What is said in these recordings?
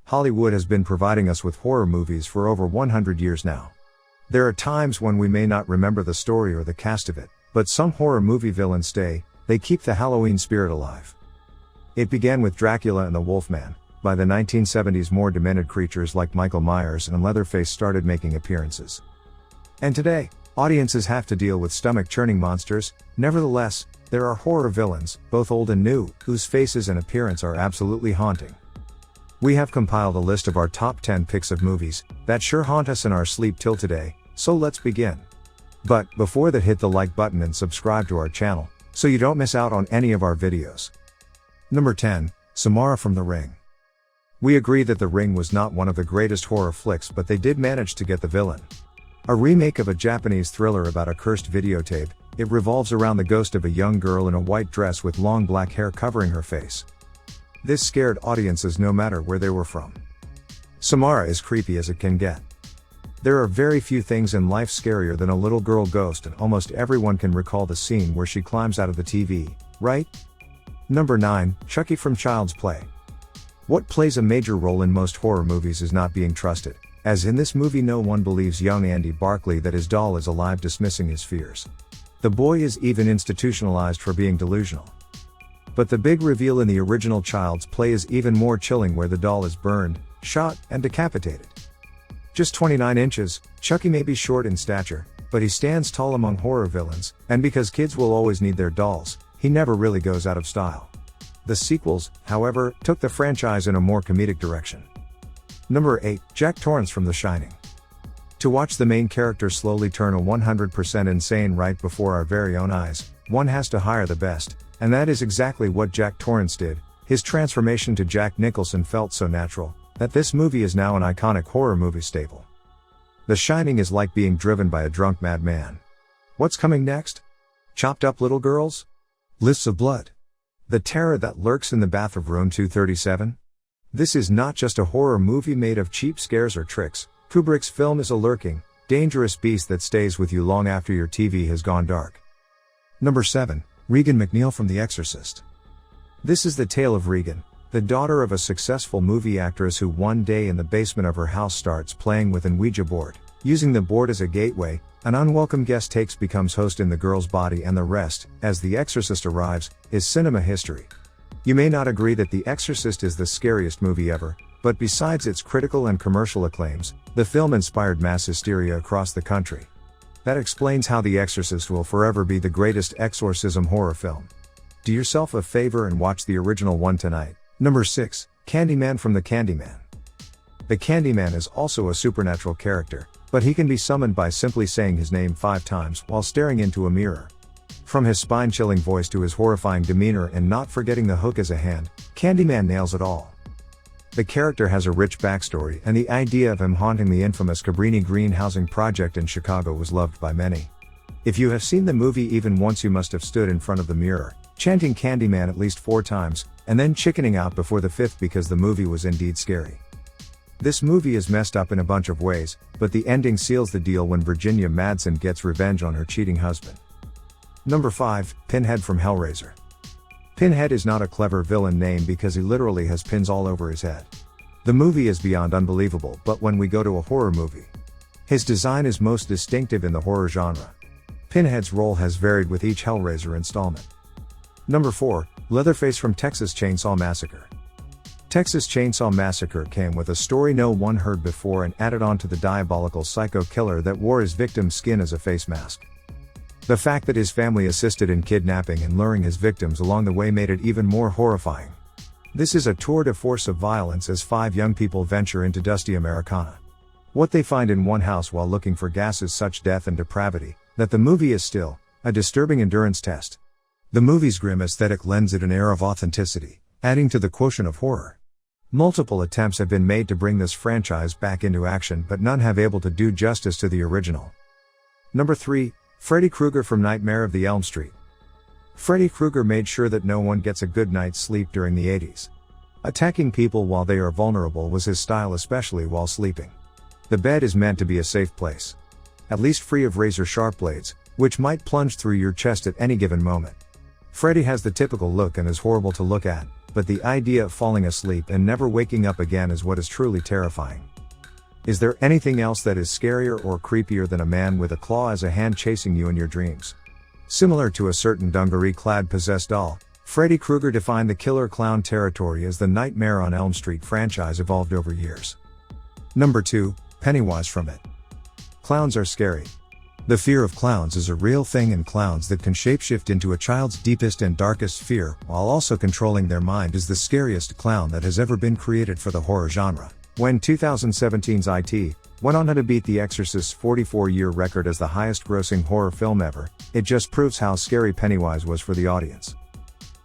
Hollywood has been providing us with horror movies for over 100 years now. There are times when we may not remember the story or the cast of it, but some horror movie villains stay, they keep the Halloween spirit alive. It began with Dracula and the Wolfman. By the 1970s, more demented creatures like Michael Myers and Leatherface started making appearances. And today, audiences have to deal with stomach-churning monsters. Nevertheless, there are horror villains, both old and new, whose faces and appearance are absolutely haunting. We have compiled a list of our top 10 picks of movies that sure haunt us in our sleep till today, so let's begin. But before that, hit the like button and subscribe to our channel, so you don't miss out on any of our videos. Number 10, Samara from The Ring. We agree that The Ring was not one of the greatest horror flicks, but they did manage to get the villain. A remake of a Japanese thriller about a cursed videotape, it revolves around the ghost of a young girl in a white dress with long black hair covering her face. This scared audiences no matter where they were from. Samara is creepy as it can get. There are very few things in life scarier than a little girl ghost, and almost everyone can recall the scene where she climbs out of the TV, right? Number 9, Chucky from Child's Play. What plays a major role in most horror movies is not being trusted, as in this movie no one believes young Andy Barclay that his doll is alive, dismissing his fears. The boy is even institutionalized for being delusional. But the big reveal in the original Child's Play is even more chilling, where the doll is burned, shot, and decapitated. Just 29 inches, Chucky may be short in stature, but he stands tall among horror villains, and because kids will always need their dolls, he never really goes out of style. The sequels, however, took the franchise in a more comedic direction. Number 8, Jack Torrance from The Shining. To watch the main character slowly turn a 100% insane right before our very own eyes, one has to hire the best, and that is exactly what Jack Torrance did. His transformation to Jack Nicholson felt so natural, that this movie is now an iconic horror movie staple. The Shining is like being driven by a drunk madman. What's coming next? Chopped up little girls? Lists of blood? The terror that lurks in the bath of room 237? This is not just a horror movie made of cheap scares or tricks. Kubrick's film is a lurking, dangerous beast that stays with you long after your TV has gone dark. Number 7, Regan Mcneil from The Exorcist. This is the tale of Regan, the daughter of a successful movie actress who one day in the basement of her house starts playing with an Ouija board. Using the board as a gateway, an unwelcome guest becomes host in the girl's body, and the rest, as The Exorcist arrives, is cinema history. You may not agree that The Exorcist is the scariest movie ever, but besides its critical and commercial acclaims, the film inspired mass hysteria across the country. That explains how The Exorcist will forever be the greatest exorcism horror film. Do yourself a favor and watch the original one tonight. Number 6, Candyman from The Candyman. The Candyman is also a supernatural character, but he can be summoned by simply saying his name 5 times while staring into a mirror. From his spine-chilling voice to his horrifying demeanor and not forgetting the hook as a hand, Candyman nails it all. The character has a rich backstory, and the idea of him haunting the infamous Cabrini Green housing project in Chicago was loved by many. If you have seen the movie even once, you must have stood in front of the mirror, chanting Candyman at least 4 times, and then chickening out before the 5th because the movie was indeed scary. This movie is messed up in a bunch of ways, but the ending seals the deal when Virginia Madsen gets revenge on her cheating husband. Number 5, Pinhead from Hellraiser. Pinhead is not a clever villain name because he literally has pins all over his head. The movie is beyond unbelievable, but when we go to a horror movie, his design is most distinctive in the horror genre. Pinhead's role has varied with each Hellraiser installment. Number 4, Leatherface from Texas Chainsaw Massacre. Texas Chainsaw Massacre came with a story no one heard before and added on to the diabolical psycho killer that wore his victim's skin as a face mask. The fact that his family assisted in kidnapping and luring his victims along the way made it even more horrifying. This is a tour de force of violence as 5 young people venture into dusty Americana. What they find in one house while looking for gas is such death and depravity that the movie is still a disturbing endurance test. The movie's grim aesthetic lends it an air of authenticity, adding to the quotient of horror. Multiple attempts have been made to bring this franchise back into action, but none have able to do justice to the original. Number 3, Freddy Krueger from Nightmare of the Elm Street. Freddy Krueger made sure that no one gets a good night's sleep during the 80s. Attacking people while they are vulnerable was his style, especially while sleeping. The bed is meant to be a safe place. At least free of razor-sharp blades, which might plunge through your chest at any given moment. Freddy has the typical look and is horrible to look at, but the idea of falling asleep and never waking up again is what is truly terrifying. Is there anything else that is scarier or creepier than a man with a claw as a hand chasing you in your dreams? Similar to a certain dungaree-clad possessed doll, Freddy Krueger defined the killer clown territory as the Nightmare on Elm Street franchise evolved over years. Number 2, Pennywise from It. Clowns are scary. The fear of clowns is a real thing, and clowns that can shapeshift into a child's deepest and darkest fear while also controlling their mind is the scariest clown that has ever been created for the horror genre. When 2017's IT went on to beat The Exorcist's 44-year record as the highest-grossing horror film ever, it just proves how scary Pennywise was for the audience.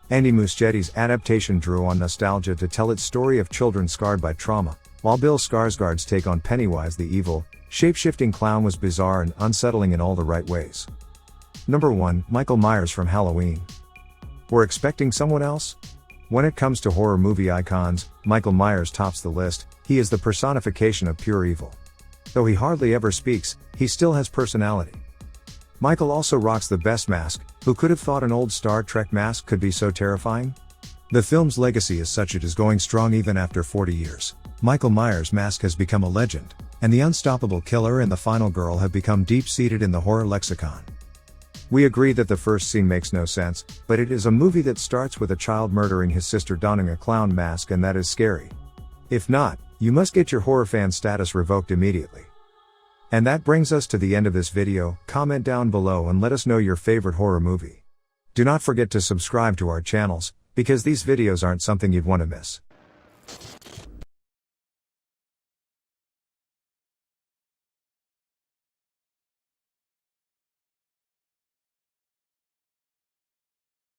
Andy Muschietti's adaptation drew on nostalgia to tell its story of children scarred by trauma, while Bill Skarsgård's take on Pennywise the evil, shape-shifting clown was bizarre and unsettling in all the right ways. Number 1, Michael Myers from Halloween. We're expecting someone else? When it comes to horror movie icons, Michael Myers tops the list. He is the personification of pure evil. Though he hardly ever speaks, he still has personality. Michael also rocks the best mask. Who could have thought an old Star Trek mask could be so terrifying? The film's legacy is such it is going strong even after 40 years. Michael Myers' mask has become a legend, and the unstoppable killer and the final girl have become deep-seated in the horror lexicon. We agree that the first scene makes no sense, but it is a movie that starts with a child murdering his sister donning a clown mask, and that is scary. If not, you must get your horror fan status revoked immediately. And that brings us to the end of this video. Comment down below and let us know your favorite horror movie. Do not forget to subscribe to our channels, because these videos aren't something you'd want to miss.